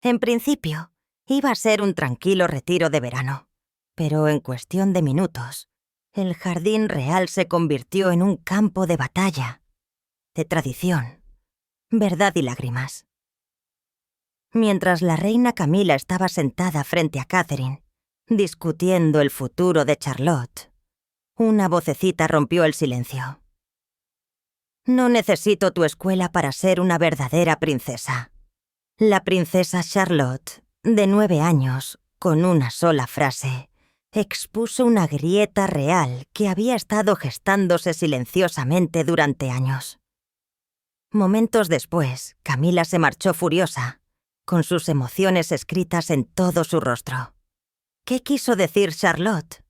En principio, iba a ser un tranquilo retiro de verano, pero en cuestión de minutos, el jardín real se convirtió en un campo de batalla, de tradición, verdad y lágrimas. Mientras la reina Camila estaba sentada frente a Catherine, discutiendo el futuro de Charlotte, una vocecita rompió el silencio. «No necesito tu escuela para ser una verdadera princesa». La princesa Charlotte, de 9 años, con una sola frase, expuso una grieta real que había estado gestándose silenciosamente durante años. Momentos después, Camila se marchó furiosa, con sus emociones escritas en todo su rostro. ¿Qué quiso decir Charlotte?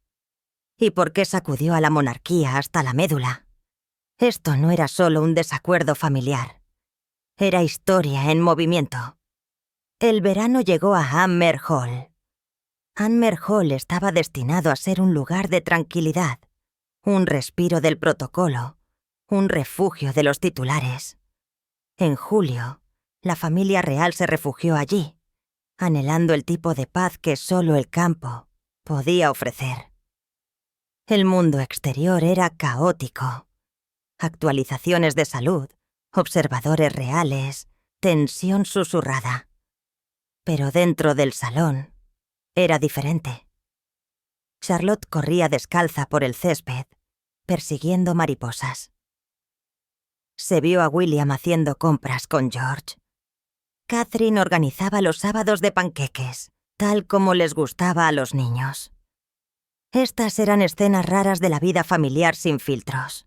¿Y por qué sacudió a la monarquía hasta la médula? Esto no era solo un desacuerdo familiar. Era historia en movimiento. El verano llegó a Hammer Hall. Hammer Hall estaba destinado a ser un lugar de tranquilidad, un respiro del protocolo, un refugio de los titulares. En julio, la familia real se refugió allí, anhelando el tipo de paz que solo el campo podía ofrecer. El mundo exterior era caótico. Actualizaciones de salud, observadores reales, tensión susurrada. Pero dentro del salón era diferente. Charlotte corría descalza por el césped, persiguiendo mariposas. Se vio a William haciendo compras con George. Catherine organizaba los sábados de panqueques, tal como les gustaba a los niños. Estas eran escenas raras de la vida familiar sin filtros.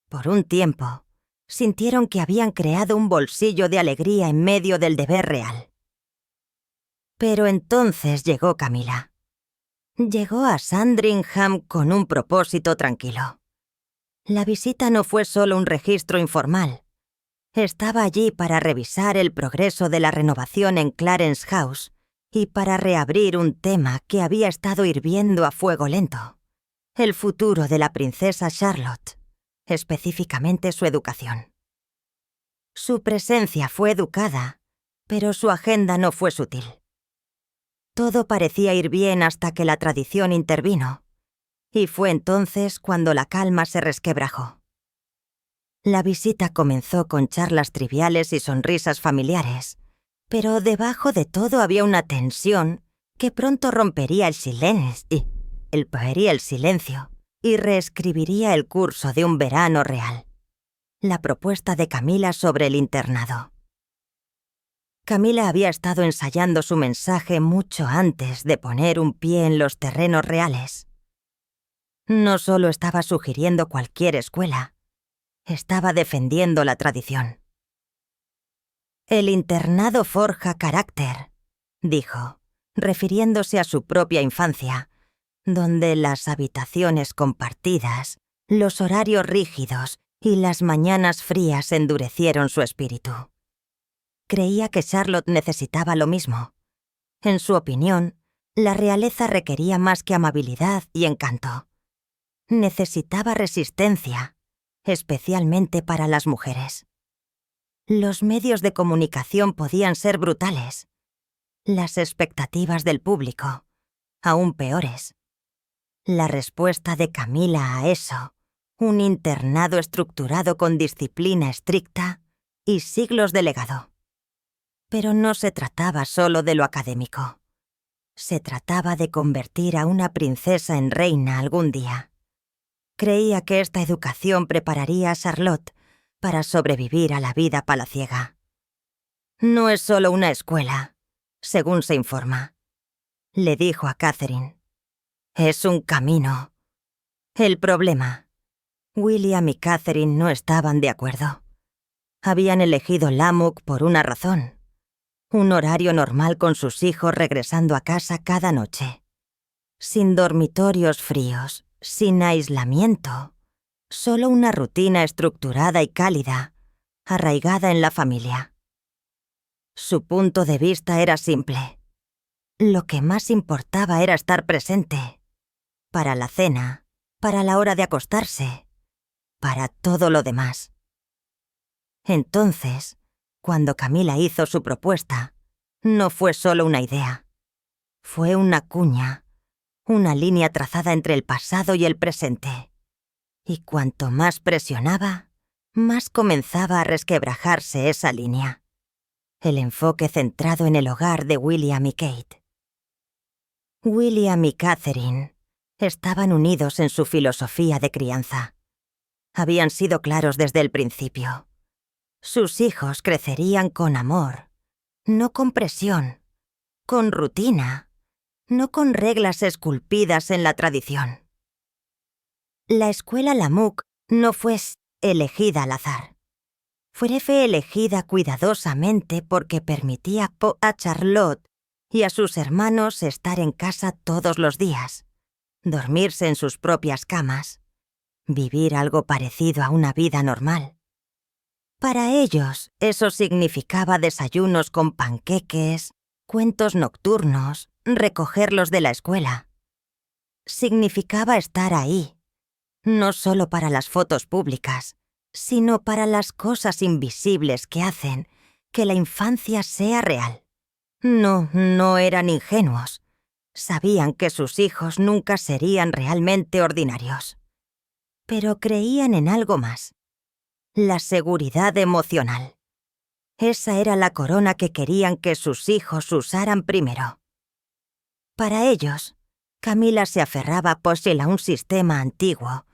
Por un tiempo, sintieron que habían creado un bolsillo de alegría en medio del deber real. Pero entonces llegó Camila. Llegó a Sandringham con un propósito tranquilo. La visita no fue solo un registro informal. Estaba allí para revisar el progreso de la renovación en Clarence House y para reabrir un tema que había estado hirviendo a fuego lento: el futuro de la princesa Charlotte, específicamente su educación. Su presencia fue educada, pero su agenda no fue sutil. Todo parecía ir bien hasta que la tradición intervino, y fue entonces cuando la calma se resquebrajó. La visita comenzó con charlas triviales y sonrisas familiares, pero debajo de todo había una tensión que pronto rompería el silencio y reescribiría el curso de un verano real: la propuesta de Camila sobre el internado. Camila había estado ensayando su mensaje mucho antes de poner un pie en los terrenos reales. No solo estaba sugiriendo cualquier escuela, estaba defendiendo la tradición. «El internado forja carácter», dijo, refiriéndose a su propia infancia, donde las habitaciones compartidas, los horarios rígidos y las mañanas frías endurecieron su espíritu. Creía que Charlotte necesitaba lo mismo. En su opinión, la realeza requería más que amabilidad y encanto. Necesitaba resistencia, especialmente para las mujeres. Los medios de comunicación podían ser brutales. Las expectativas del público, aún peores. La respuesta de Camila a eso: un internado estructurado con disciplina estricta y siglos de legado. Pero no se trataba solo de lo académico. Se trataba de convertir a una princesa en reina algún día. Creía que esta educación prepararía a Charlotte para sobrevivir a la vida palaciega. «No es solo una escuela, según se informa», le dijo a Catherine. «Es un camino». El problema: William y Catherine no estaban de acuerdo. Habían elegido Lamuk por una razón: un horario normal con sus hijos regresando a casa cada noche. Sin dormitorios fríos, sin aislamiento, solo una rutina estructurada y cálida, arraigada en la familia. Su punto de vista era simple. Lo que más importaba era estar presente, para la cena, para la hora de acostarse, para todo lo demás. Entonces, cuando Camila hizo su propuesta, No fue solo una idea. Fue una cuña, una línea trazada entre el pasado y el presente. Y cuanto más presionaba, más comenzaba a resquebrajarse esa línea. El enfoque centrado en el hogar de William y Kate. William y Catherine estaban unidos en su filosofía de crianza. Habían sido claros desde el principio. Sus hijos crecerían con amor, no con presión, con rutina, no con reglas esculpidas en la tradición. La escuela Lamuk no fue elegida al azar. Fue elegida cuidadosamente porque permitía a Charlotte y a sus hermanos estar en casa todos los días, dormirse en sus propias camas, vivir algo parecido a una vida normal. Para ellos, eso significaba desayunos con panqueques, cuentos nocturnos, recogerlos de la escuela. Significaba estar ahí, no solo para las fotos públicas, sino para las cosas invisibles que hacen que la infancia sea real. No eran ingenuos. Sabían que sus hijos nunca serían realmente ordinarios. Pero creían en algo más. La seguridad emocional. Esa era la corona que querían que sus hijos usaran primero. Para ellos, Camila se aferraba a un sistema antiguo,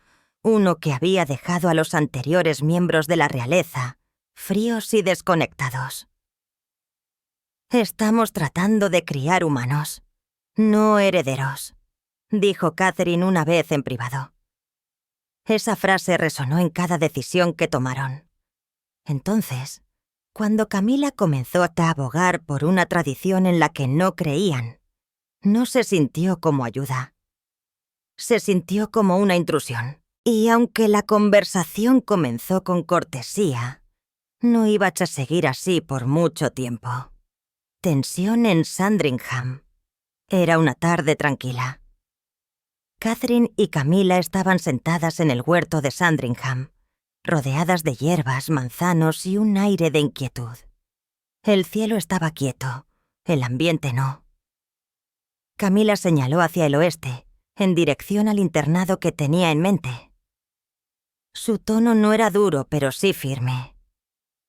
uno que había dejado a los anteriores miembros de la realeza fríos y desconectados. «Estamos tratando de criar humanos, no herederos», dijo Catherine una vez en privado. Esa frase resonó en cada decisión que tomaron. Entonces, cuando Camila comenzó a abogar por una tradición en la que no creían, no se sintió como ayuda. Se sintió como una intrusión. Y aunque la conversación comenzó con cortesía, no iba a seguir así por mucho tiempo. Tensión en Sandringham. Era una tarde tranquila. Catherine y Camila estaban sentadas en el huerto de Sandringham, rodeadas de hierbas, manzanos y un aire de inquietud. El cielo estaba quieto, el ambiente no. Camila señaló hacia el oeste, en dirección al internado que tenía en mente. Su tono no era duro, pero sí firme.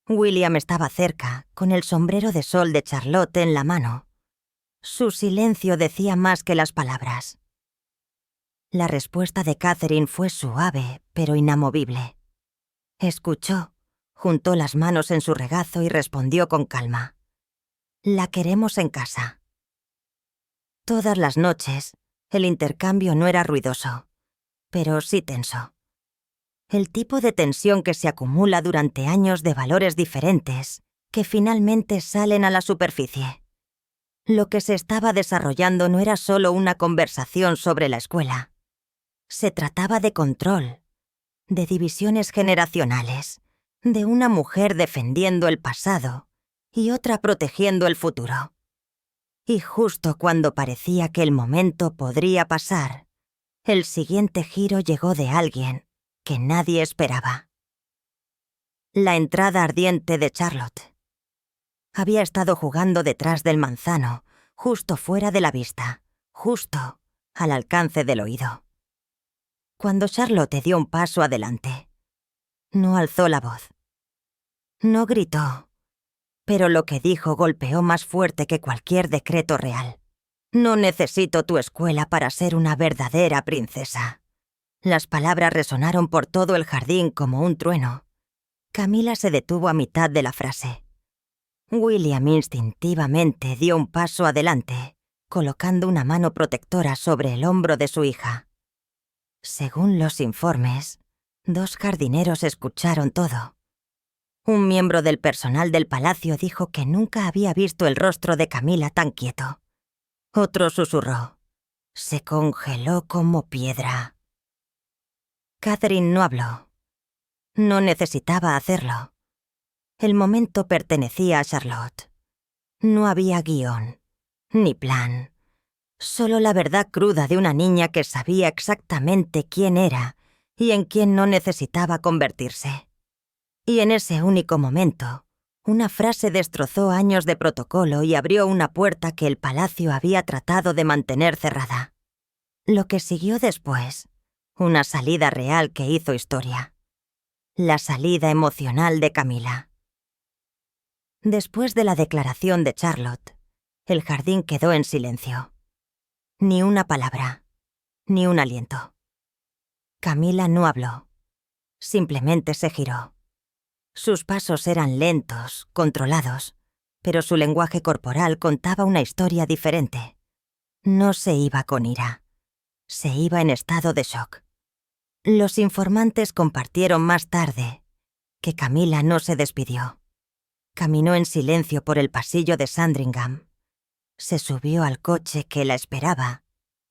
William estaba cerca, con el sombrero de sol de Charlotte en la mano. Su silencio decía más que las palabras. La respuesta de Catherine fue suave, pero inamovible. Escuchó, juntó las manos en su regazo y respondió con calma. «La queremos en casa». Todas las noches, el intercambio no era ruidoso, pero sí tenso. El tipo de tensión que se acumula durante años de valores diferentes, que finalmente salen a la superficie. Lo que se estaba desarrollando no era solo una conversación sobre la escuela. Se trataba de control, de divisiones generacionales, de una mujer defendiendo el pasado y otra protegiendo el futuro. Y justo cuando parecía que el momento podría pasar, el siguiente giro llegó de alguien que nadie esperaba. La entrada ardiente de Charlotte. Había estado jugando detrás del manzano, justo fuera de la vista, justo al alcance del oído. Cuando Charlotte dio un paso adelante, no alzó la voz. No gritó, pero lo que dijo golpeó más fuerte que cualquier decreto real. «No necesito tu escuela para ser una verdadera princesa». Las palabras resonaron por todo el jardín como un trueno. Camila se detuvo a mitad de la frase. William instintivamente dio un paso adelante, colocando una mano protectora sobre el hombro de su hija. Según los informes, 2 jardineros escucharon todo. Un miembro del personal del palacio dijo que nunca había visto el rostro de Camila tan quieto. Otro susurró. Se congeló como piedra. Catherine no habló. No necesitaba hacerlo. El momento pertenecía a Charlotte. No había guión, ni plan. Solo la verdad cruda de una niña que sabía exactamente quién era y en quién no necesitaba convertirse. Y en ese único momento, Una frase destrozó años de protocolo y abrió una puerta que el palacio había tratado de mantener cerrada. Lo que siguió después, una salida real que hizo historia. La salida emocional de Camila. Después de la declaración de Charlotte, el jardín quedó en silencio. Ni una palabra, ni un aliento. Camila no habló. Simplemente se giró. Sus pasos eran lentos, controlados, pero su lenguaje corporal contaba una historia diferente. No se iba con ira. Se iba en estado de shock. Los informantes compartieron más tarde que Camila no se despidió. Caminó en silencio por el pasillo de Sandringham. Se subió al coche que la esperaba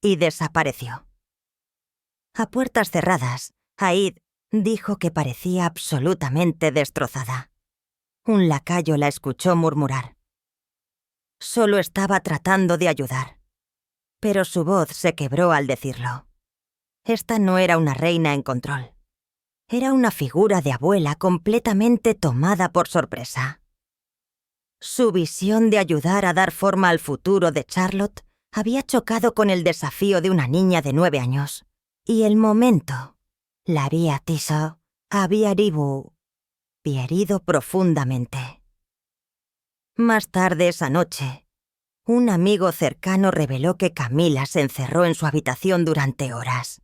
y desapareció. A puertas cerradas, Aid dijo que parecía absolutamente destrozada. Un lacayo la escuchó murmurar. Solo estaba tratando de ayudar. Pero su voz se quebró al decirlo. Esta no era una reina en control. Era una figura de abuela completamente tomada por sorpresa. Su visión de ayudar a dar forma al futuro de Charlotte había chocado con el desafío de una niña de 9 años. Y el momento, la había herido profundamente. Más tarde esa noche, un amigo cercano reveló que Camila se encerró en su habitación durante horas.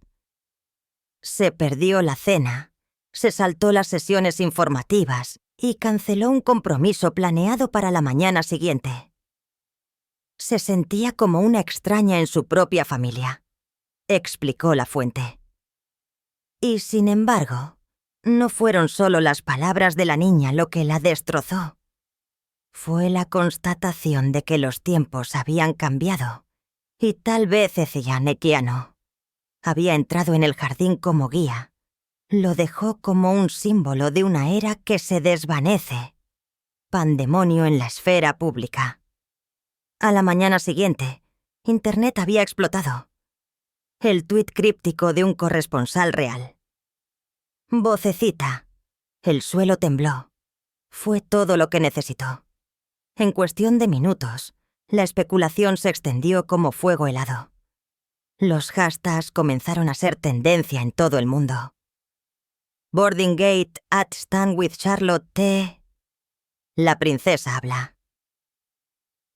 Se perdió la cena, se saltó las sesiones informativas y canceló un compromiso planeado para la mañana siguiente. Se sentía como una extraña en su propia familia, explicó la fuente. Y sin embargo, no fueron solo las palabras de la niña lo que la destrozó. Fue la constatación de que los tiempos habían cambiado, y tal vez Ecianequiano había entrado en el jardín como guía. Lo dejó como un símbolo de una era que se desvanece. Pandemonio en la esfera pública. A la mañana siguiente, Internet había explotado. El tuit críptico de un corresponsal real. Vocecita. El suelo tembló. Fue todo lo que necesitó. En cuestión de minutos, la especulación se extendió como fuego helado. Los hashtags comenzaron a ser tendencia en todo el mundo. Boarding Gate at Stand with Charlotte T. La princesa habla.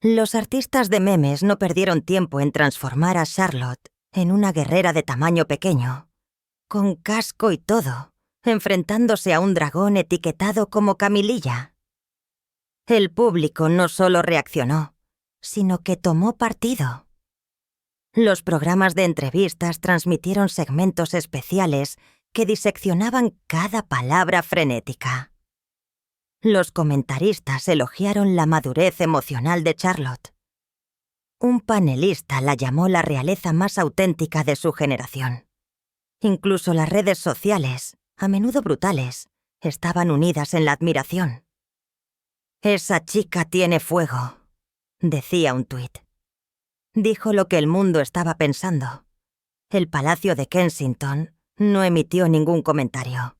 Los artistas de memes no perdieron tiempo en transformar a Charlotte en una guerrera de tamaño pequeño, con casco y todo, enfrentándose a un dragón etiquetado como Camililla. El público no solo reaccionó, sino que tomó partido. Los programas de entrevistas transmitieron segmentos especiales que diseccionaban cada palabra frenética. Los comentaristas elogiaron la madurez emocional de Charlotte. Un panelista la llamó la realeza más auténtica de su generación. Incluso las redes sociales, a menudo brutales, estaban unidas en la admiración. «Esa chica tiene fuego», decía un tuit. Dijo lo que el mundo estaba pensando. El Palacio de Kensington no emitió ningún comentario.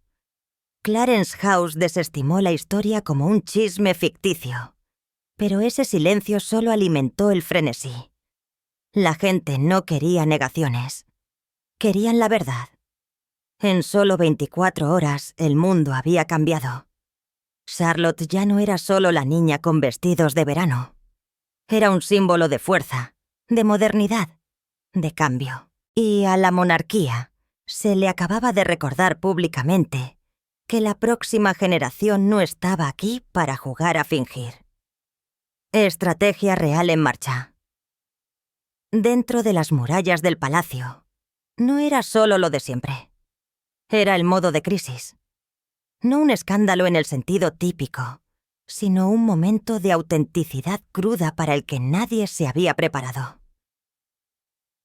Clarence House desestimó la historia como un chisme ficticio. Pero ese silencio solo alimentó el frenesí. La gente no quería negaciones. Querían la verdad. En solo 24 horas el mundo había cambiado. Charlotte ya no era solo la niña con vestidos de verano. Era un símbolo de fuerza, de modernidad, de cambio. Y a la monarquía se le acababa de recordar públicamente que la próxima generación no estaba aquí para jugar a fingir. Estrategia real en marcha. Dentro de las murallas del palacio, no era solo lo de siempre. Era el modo de crisis. No un escándalo en el sentido típico, sino un momento de autenticidad cruda para el que nadie se había preparado.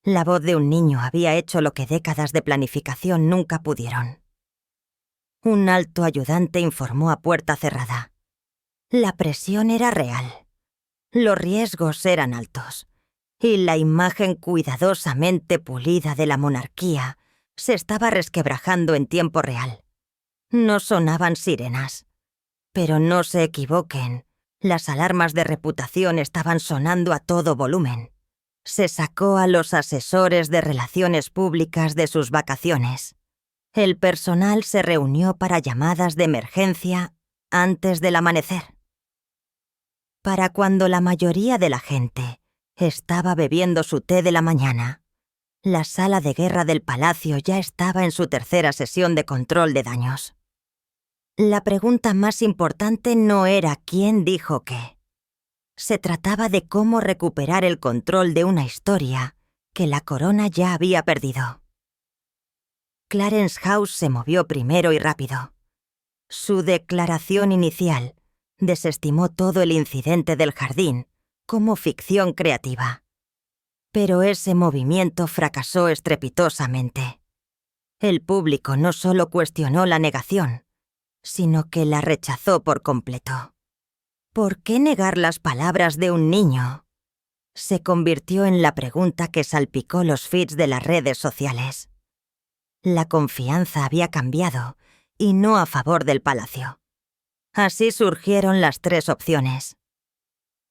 La voz de un niño había hecho lo que décadas de planificación nunca pudieron. Un alto ayudante informó a puerta cerrada. La presión era real. Los riesgos eran altos. Y la imagen cuidadosamente pulida de la monarquía se estaba resquebrajando en tiempo real. No sonaban sirenas. Pero no se equivoquen, las alarmas de reputación estaban sonando a todo volumen. Se sacó a los asesores de relaciones públicas de sus vacaciones. El personal se reunió para llamadas de emergencia antes del amanecer. Para cuando la mayoría de la gente estaba bebiendo su té de la mañana, la sala de guerra del palacio ya estaba en su tercera sesión de control de daños. La pregunta más importante no era quién dijo qué. Se trataba de cómo recuperar el control de una historia que la corona ya había perdido. Clarence House se movió primero y rápido. Su declaración inicial desestimó todo el incidente del jardín como ficción creativa. Pero ese movimiento fracasó estrepitosamente. El público no solo cuestionó la negación, sino que la rechazó por completo. ¿Por qué negar las palabras de un niño? Se convirtió en la pregunta que salpicó los feeds de las redes sociales. La confianza había cambiado, y no a favor del palacio. Así surgieron las tres opciones.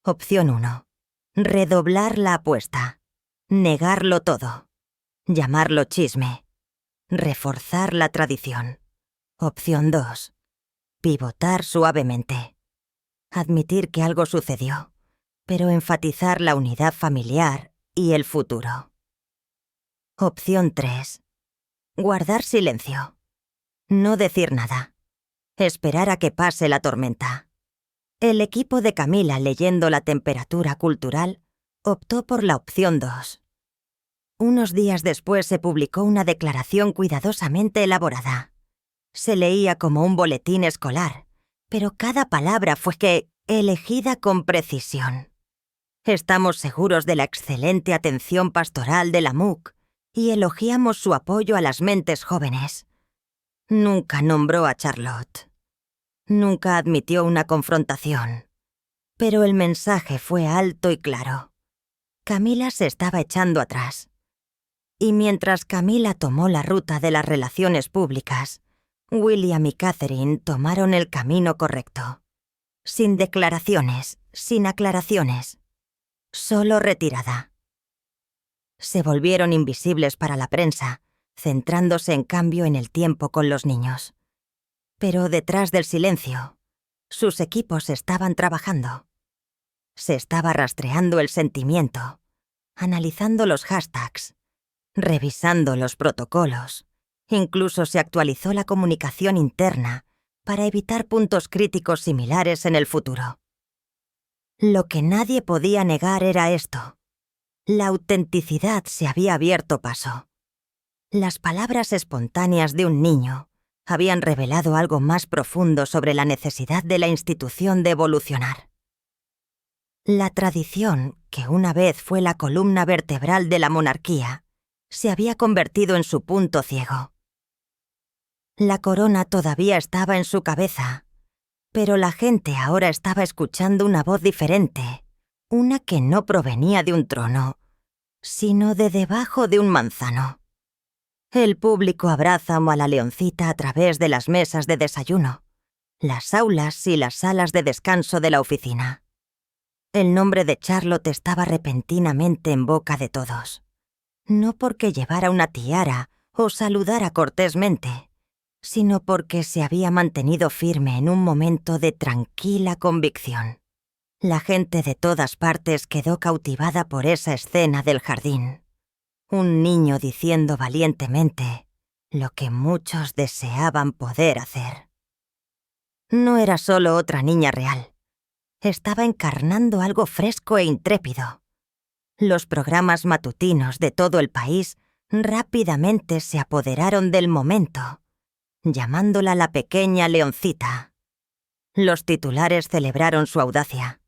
Opción 1. Redoblar la apuesta. Negarlo todo. Llamarlo chisme. Reforzar la tradición. Opción 2. Pivotar suavemente. Admitir que algo sucedió, pero enfatizar la unidad familiar y el futuro. Opción 3. Guardar silencio. No decir nada. Esperar a que pase la tormenta. El equipo de Camila, leyendo la temperatura cultural, optó por la opción 2. Unos días después se publicó una declaración cuidadosamente elaborada. Se leía como un boletín escolar, pero cada palabra fue elegida con precisión. Estamos seguros de la excelente atención pastoral de la MUC y elogiamos su apoyo a las mentes jóvenes. Nunca nombró a Charlotte. Nunca admitió una confrontación. Pero el mensaje fue alto y claro. Camila se estaba echando atrás. Y mientras Camila tomó la ruta de las relaciones públicas, William y Catherine tomaron el camino correcto. Sin declaraciones, sin aclaraciones. Solo retirada. Se volvieron invisibles para la prensa, centrándose en cambio en el tiempo con los niños. Pero detrás del silencio, sus equipos estaban trabajando. Se estaba rastreando el sentimiento, analizando los hashtags, revisando los protocolos. Incluso se actualizó la comunicación interna para evitar puntos críticos similares en el futuro. Lo que nadie podía negar era esto. La autenticidad se había abierto paso. Las palabras espontáneas de un niño habían revelado algo más profundo sobre la necesidad de la institución de evolucionar. La tradición, que una vez fue la columna vertebral de la monarquía, se había convertido en su punto ciego. La corona todavía estaba en su cabeza, pero la gente ahora estaba escuchando una voz diferente, una que no provenía de un trono, sino de debajo de un manzano. El público abraza a la leoncita a través de las mesas de desayuno, las aulas y las salas de descanso de la oficina. El nombre de Charlotte estaba repentinamente en boca de todos. No porque llevara una tiara o saludara cortésmente, sino porque se había mantenido firme en un momento de tranquila convicción. La gente de todas partes quedó cautivada por esa escena del jardín. Un niño diciendo valientemente lo que muchos deseaban poder hacer. No era solo otra niña real. Estaba encarnando algo fresco e intrépido. Los programas matutinos de todo el país rápidamente se apoderaron del momento, llamándola la pequeña leoncita. Los titulares celebraron su audacia.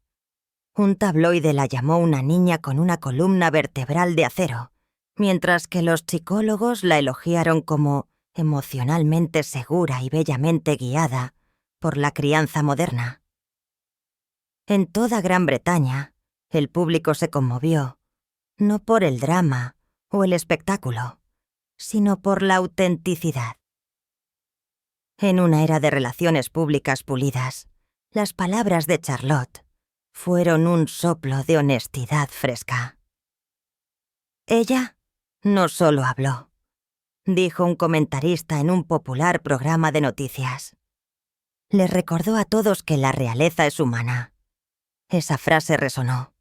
Un tabloide la llamó una niña con una columna vertebral de acero, mientras que los psicólogos la elogiaron como emocionalmente segura y bellamente guiada por la crianza moderna. En toda Gran Bretaña, el público se conmovió, no por el drama o el espectáculo, sino por la autenticidad. En una era de relaciones públicas pulidas, Las palabras de Charlotte fueron un soplo de honestidad fresca. Ella no solo habló, dijo un comentarista en un popular programa de noticias. Les recordó a todos que la realeza es humana. Esa frase resonó.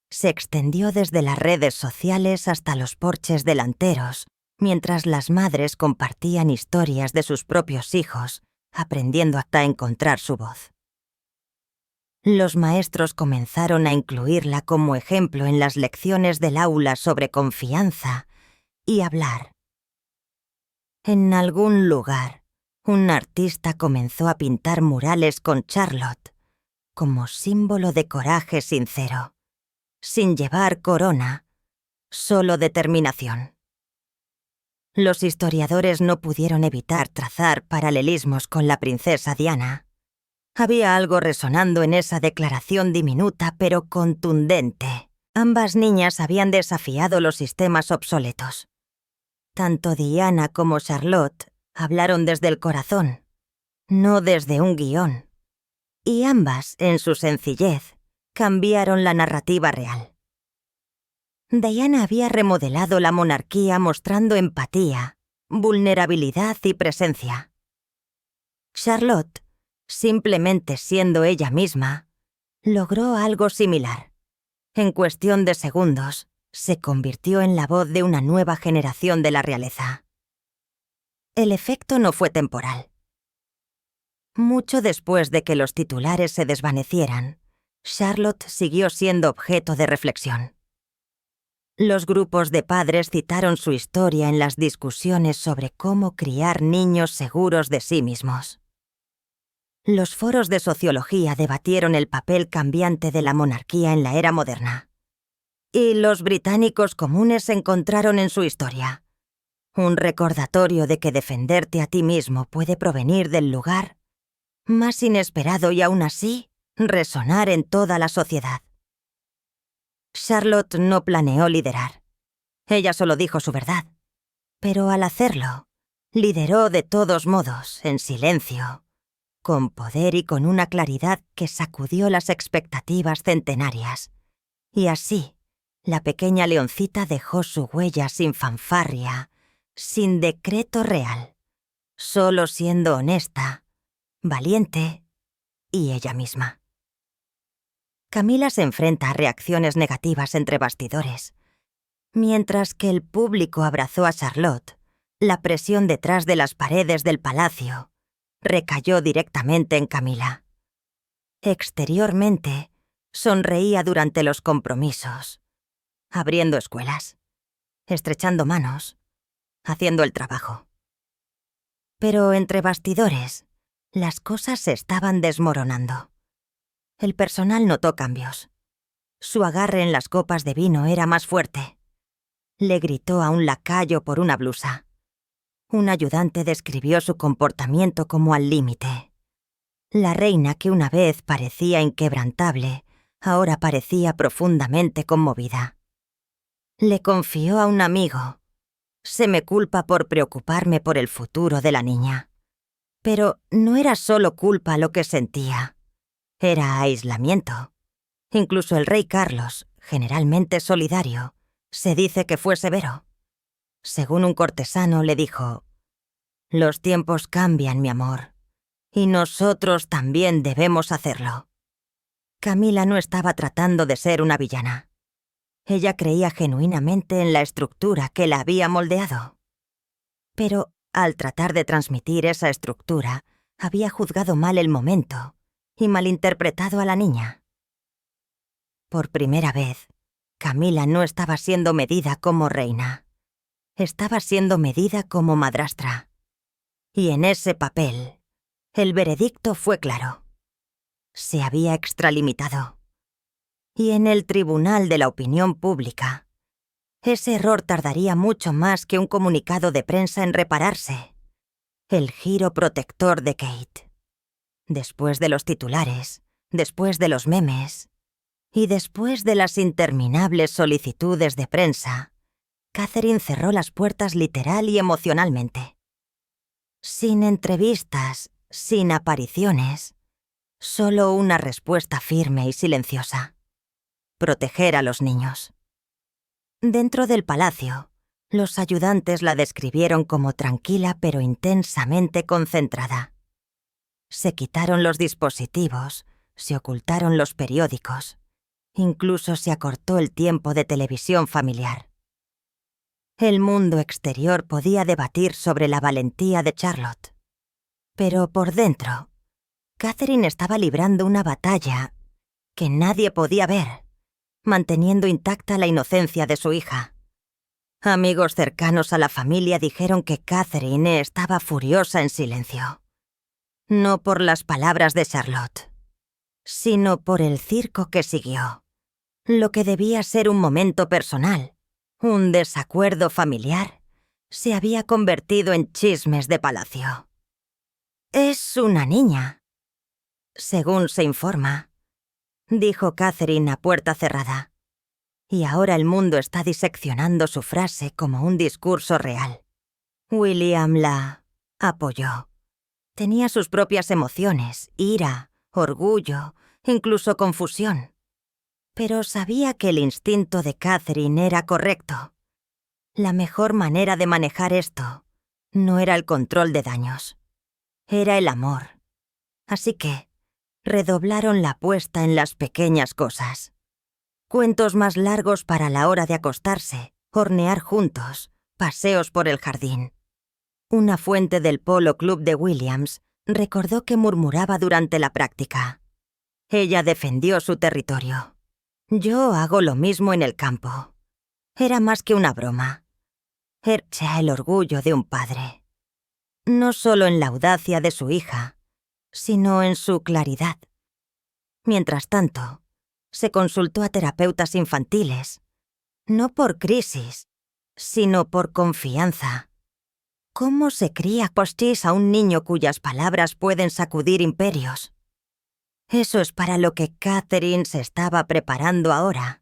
Se extendió desde las redes sociales hasta los porches delanteros, mientras las madres compartían historias de sus propios hijos, aprendiendo hasta encontrar su voz. Los maestros comenzaron a incluirla como ejemplo en las lecciones del aula sobre confianza y hablar. En algún lugar, un artista comenzó a pintar murales con Charlotte como símbolo de coraje sincero, sin llevar corona, solo determinación. Los historiadores no pudieron evitar trazar paralelismos con la princesa Diana. Había algo resonando en esa declaración diminuta pero contundente. Ambas niñas habían desafiado los sistemas obsoletos. Tanto Diana como Charlotte hablaron desde el corazón, no desde un guión. Y ambas, en su sencillez, cambiaron la narrativa real. Diana había remodelado la monarquía mostrando empatía, vulnerabilidad y presencia. Charlotte, simplemente siendo ella misma, logró algo similar. En cuestión de segundos, se convirtió en la voz de una nueva generación de la realeza. El efecto no fue temporal. Mucho después de que los titulares se desvanecieran, Charlotte siguió siendo objeto de reflexión. Los grupos de padres citaron su historia en las discusiones sobre cómo criar niños seguros de sí mismos. Los foros de sociología debatieron el papel cambiante de la monarquía en la era moderna. Y los británicos comunes encontraron en su historia un recordatorio de que defenderte a ti mismo puede provenir del lugar más inesperado y aún así resonar en toda la sociedad. Charlotte no planeó liderar. Ella solo dijo su verdad. Pero al hacerlo, lideró de todos modos, en silencio, con poder y con una claridad que sacudió las expectativas centenarias. Y así, la pequeña leoncita dejó su huella sin fanfarria, sin decreto real, solo siendo honesta, valiente y ella misma. Camila se enfrenta a reacciones negativas entre bastidores. Mientras que el público abrazó a Charlotte, la presión detrás de las paredes del palacio recayó directamente en Camila. Exteriormente, sonreía durante los compromisos, abriendo escuelas, estrechando manos, haciendo el trabajo. Pero entre bastidores, las cosas se estaban desmoronando. El personal notó cambios. Su agarre en las copas de vino era más fuerte. Le gritó a un lacayo por una blusa. Un ayudante describió su comportamiento como al límite. La reina, que una vez parecía inquebrantable, ahora parecía profundamente conmovida. Le confió a un amigo. Se me culpa por preocuparme por el futuro de la niña. Pero no era solo culpa lo que sentía. Era aislamiento. Incluso el rey Carlos, generalmente solidario, se dice que fue severo. Según un cortesano le dijo: «Los tiempos cambian, mi amor, y nosotros también debemos hacerlo». Camila no estaba tratando de ser una villana. Ella creía genuinamente en la estructura que la había moldeado. Pero, al tratar de transmitir esa estructura, había juzgado mal el momento y malinterpretado a la niña. Por primera vez, Camila no estaba siendo medida como reina. Estaba siendo medida como madrastra. Y en ese papel, el veredicto fue claro. Se había extralimitado. Y en el tribunal de la opinión pública, ese error tardaría mucho más que un comunicado de prensa en repararse. El giro protector de Kate. Después de los titulares, después de los memes, y después de las interminables solicitudes de prensa, Catherine cerró las puertas literal y emocionalmente. Sin entrevistas, sin apariciones, Solo una respuesta firme y silenciosa: proteger a los niños. Dentro del palacio, los ayudantes la describieron como tranquila pero intensamente concentrada. Se quitaron los dispositivos, se ocultaron los periódicos, incluso se acortó el tiempo de televisión familiar. El mundo exterior podía debatir sobre la valentía de Charlotte, pero por dentro, Catherine estaba librando una batalla que nadie podía ver, manteniendo intacta la inocencia de su hija. Amigos cercanos a la familia dijeron que Catherine estaba furiosa en silencio. No por las palabras de Charlotte, sino por el circo que siguió. Lo que debía ser un momento personal, un desacuerdo familiar, se había convertido en chismes de palacio. «Es una niña», según se informa, dijo Catherine a puerta cerrada. Y ahora el mundo está diseccionando su frase como un discurso real. William la apoyó. Tenía sus propias emociones, ira, orgullo, incluso confusión. Pero sabía que el instinto de Catherine era correcto. La mejor manera de manejar esto no era el control de daños, era el amor. Así que redoblaron la apuesta en las pequeñas cosas. Cuentos más largos para la hora de acostarse, hornear juntos, paseos por el jardín. Una fuente del Polo Club de Williams recordó que murmuraba durante la práctica. Ella defendió su territorio. «Yo hago lo mismo en el campo». Era más que una broma. Era el orgullo de un padre. No solo en la audacia de su hija, sino en su claridad. Mientras tanto, se consultó a terapeutas infantiles, no por crisis, sino por confianza. ¿Cómo se cría postis a un niño cuyas palabras pueden sacudir imperios? Eso es para lo que Catherine se estaba preparando ahora.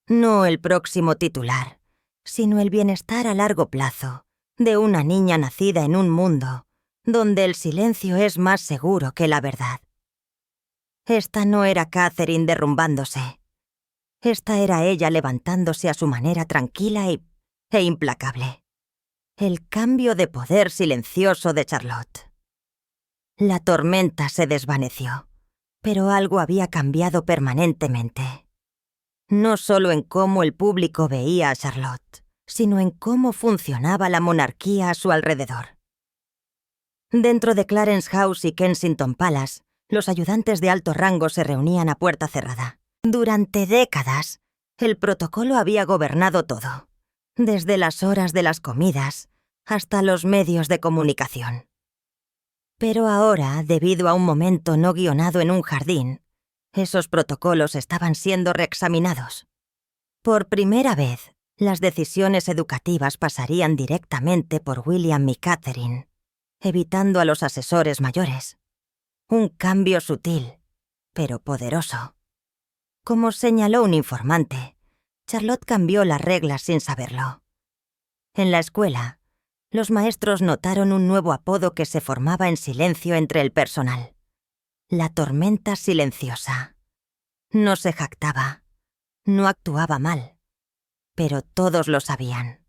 No el próximo titular, sino el bienestar a largo plazo de una niña nacida en un mundo donde el silencio es más seguro que la verdad. Esta no era Catherine derrumbándose. Esta era ella levantándose a su manera tranquila e implacable. El cambio de poder silencioso de Charlotte. La tormenta se desvaneció, pero algo había cambiado permanentemente. No solo en cómo el público veía a Charlotte, sino en cómo funcionaba la monarquía a su alrededor. Dentro de Clarence House y Kensington Palace, los ayudantes de alto rango se reunían a puerta cerrada. Durante décadas, el protocolo había gobernado todo, desde las horas de las comidas hasta los medios de comunicación. Pero ahora, debido a un momento no guionado en un jardín, esos protocolos estaban siendo reexaminados. Por primera vez, las decisiones educativas pasarían directamente por William y Catherine, evitando a los asesores mayores. Un cambio sutil, pero poderoso. Como señaló un informante, Charlotte cambió las reglas sin saberlo. En la escuela, los maestros notaron un nuevo apodo que se formaba en silencio entre el personal: la tormenta silenciosa. No se jactaba, no actuaba mal, pero todos lo sabían.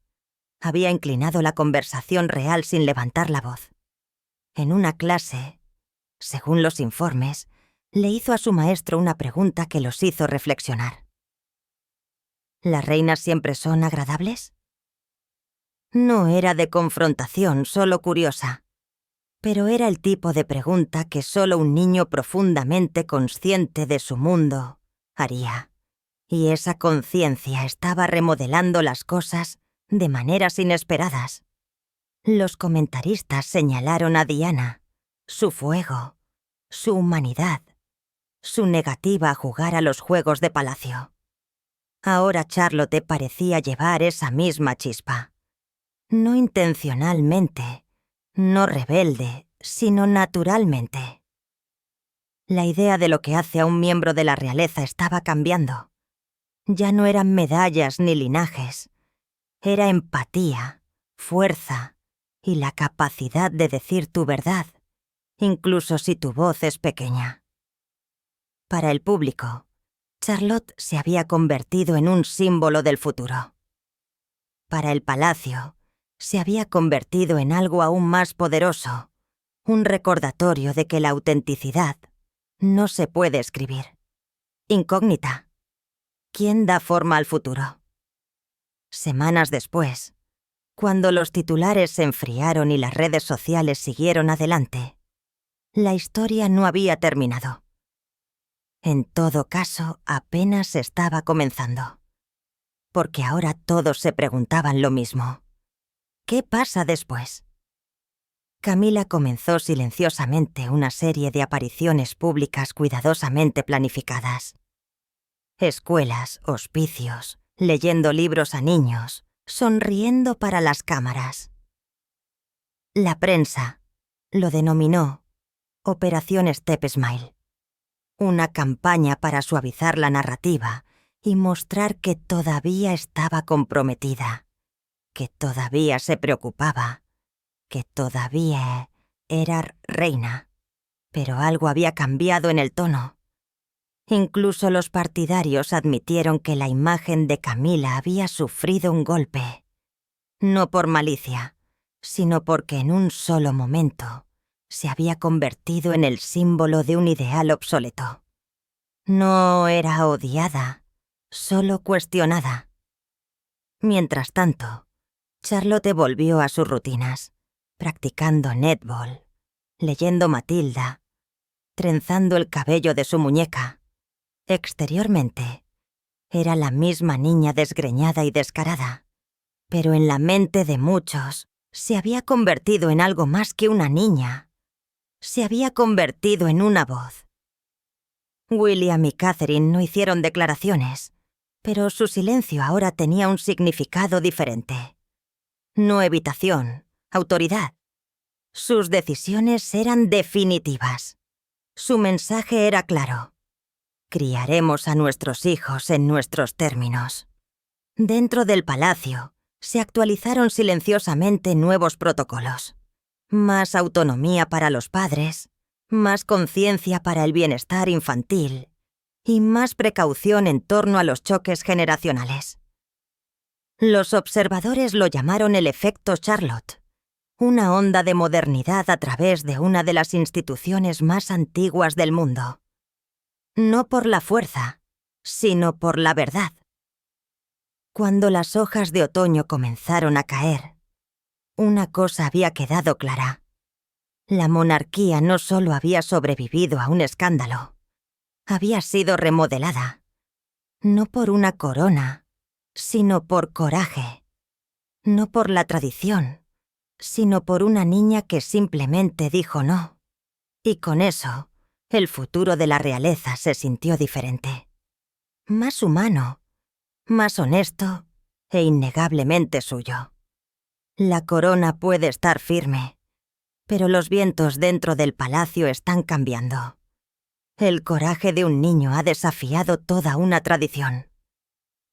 Había inclinado la conversación real sin levantar la voz. En una clase, según los informes, le hizo a su maestro una pregunta que los hizo reflexionar. ¿Las reinas siempre son agradables? No era de confrontación, solo curiosa, pero era el tipo de pregunta que solo un niño profundamente consciente de su mundo haría. Y esa conciencia estaba remodelando las cosas de maneras inesperadas. Los comentaristas señalaron a Diana, su fuego, su humanidad, su negativa a jugar a los juegos de palacio. Ahora Charlotte parecía llevar esa misma chispa. No intencionalmente, no rebelde, sino naturalmente. La idea de lo que hace a un miembro de la realeza estaba cambiando. Ya no eran medallas ni linajes. Era empatía, fuerza y la capacidad de decir tu verdad, incluso si tu voz es pequeña. Para el público, Charlotte se había convertido en un símbolo del futuro. Para el palacio, se había convertido en algo aún más poderoso, un recordatorio de que la autenticidad no se puede escribir. Incógnita. ¿Quién da forma al futuro? Semanas después, cuando los titulares se enfriaron y las redes sociales siguieron adelante, la historia no había terminado. En todo caso, apenas estaba comenzando. Porque ahora todos se preguntaban lo mismo. ¿Qué pasa después? Camila comenzó silenciosamente una serie de apariciones públicas cuidadosamente planificadas. Escuelas, hospicios, leyendo libros a niños, sonriendo para las cámaras. La prensa lo denominó Operación Step Smile, una campaña para suavizar la narrativa y mostrar que todavía estaba comprometida, que todavía se preocupaba, que todavía era reina. Pero algo había cambiado en el tono. Incluso los partidarios admitieron que la imagen de Camila había sufrido un golpe. No por malicia, sino porque en un solo momento se había convertido en el símbolo de un ideal obsoleto. No era odiada, solo cuestionada. Mientras tanto, Charlotte volvió a sus rutinas, practicando netball, leyendo Matilda, trenzando el cabello de su muñeca. Exteriormente, era la misma niña desgreñada y descarada, pero en la mente de muchos se había convertido en algo más que una niña. Se había convertido en una voz. William y Catherine no hicieron declaraciones, pero su silencio ahora tenía un significado diferente. No evitación, autoridad. Sus decisiones eran definitivas. Su mensaje era claro. Criaremos a nuestros hijos en nuestros términos. Dentro del palacio, se actualizaron silenciosamente nuevos protocolos. Más autonomía para los padres, más conciencia para el bienestar infantil y más precaución en torno a los choques generacionales. Los observadores lo llamaron el efecto Charlotte, una onda de modernidad a través de una de las instituciones más antiguas del mundo. No por la fuerza, sino por la verdad. Cuando las hojas de otoño comenzaron a caer, una cosa había quedado clara. La monarquía no solo había sobrevivido a un escándalo, había sido remodelada, no por una corona, sino por coraje, no por la tradición, sino por una niña que simplemente dijo no. Y con eso, el futuro de la realeza se sintió diferente. Más humano, más honesto e innegablemente suyo. La corona puede estar firme, pero los vientos dentro del palacio están cambiando. El coraje de un niño ha desafiado toda una tradición.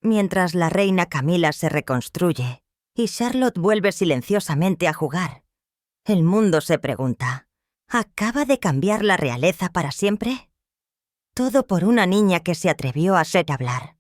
Mientras la reina Camila se reconstruye y Charlotte vuelve silenciosamente a jugar, el mundo se pregunta, ¿acaba de cambiar la realeza para siempre? Todo por una niña que se atrevió a hablar.